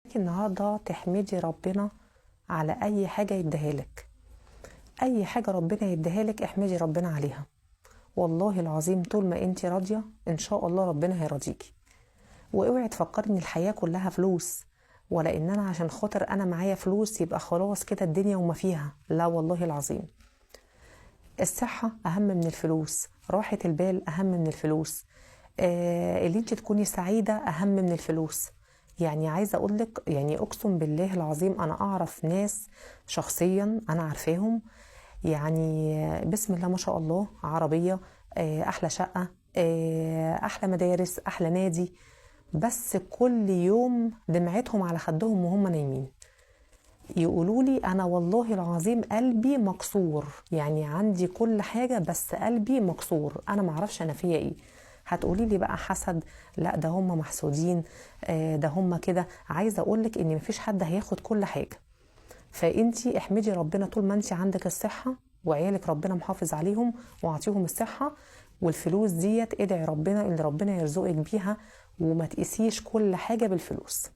النهارده تحمدي ربنا على اي حاجه يديها لك. اي حاجه ربنا يديها لك احمدي ربنا عليها. والله العظيم طول ما انت راضيه ان شاء الله ربنا هيرضيكي. واوعي تفكري ان الحياه كلها فلوس، ولا ان انا عشان خاطر انا معايا فلوس يبقى خلاص كده الدنيا وما فيها. لا والله العظيم، الصحه اهم من الفلوس، راحه البال اهم من الفلوس، اللي انت تكوني سعيده اهم من الفلوس. يعني عايزه اقول لك، يعني اقسم بالله العظيم انا اعرف ناس شخصيا انا عارفاهم، يعني بسم الله ما شاء الله، عربيه، احلى شقه، احلى مدارس، احلى نادي، بس كل يوم دمعتهم على خدهم وهم نايمين. يقولوا لي انا والله العظيم قلبي مكسور، يعني عندي كل حاجه بس قلبي مكسور، انا معرفش انا فيا ايه. هتقولي لي بقى حسد؟ لا ده هم محسودين، ده هم كده. عايزه اقولك ان مفيش حد هياخد كل حاجه، فانتي احمدي ربنا طول ما انتي عندك الصحه وعيالك ربنا محافظ عليهم واعطيهم الصحه. والفلوس ديت ادعي ربنا ان ربنا يرزقك بيها، وما تقيسيش كل حاجه بالفلوس.